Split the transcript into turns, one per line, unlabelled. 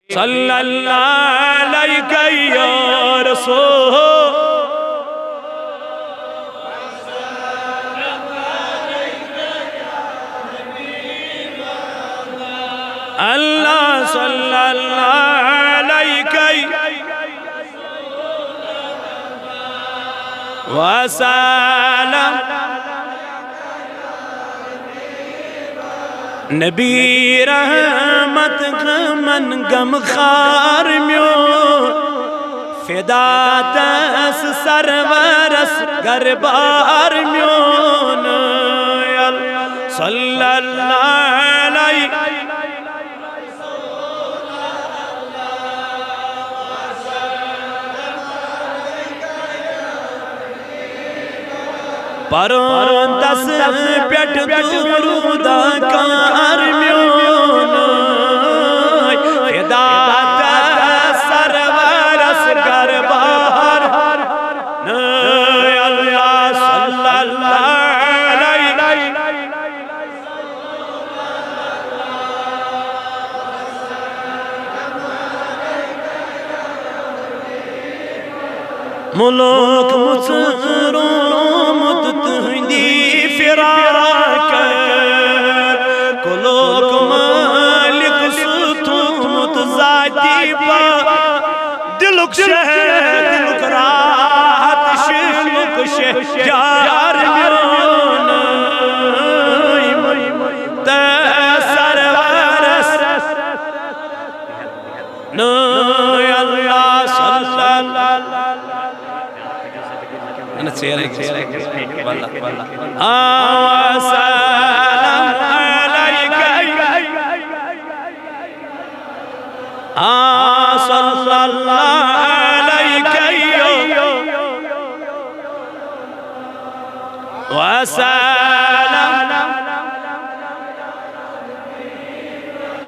सल्लल्लाहु अलैहि या रसूल अल्लाह सल्लल्लाहु अलैहि वसल्लम नबी रहमत गमन गमखार म्यो फिदा दस सरवरस गरबार म्योन सल्लल्लाहु अलैहि परों दस पेट दुरूद कार म्योन फिदा दस सरवरस गरबार अल्लाह सल्लल्लाहु अलैहि मुल्क मुसरो फिराक कुलोक मालिक सुतुमत जाती पा दिलुक शह दिलुक राहत शिलुक शहर म्योन सरवरस नो अल्लाह सल्लल्लाहु أنا سيرك والله سلام عليك صلى الله عليك وسلام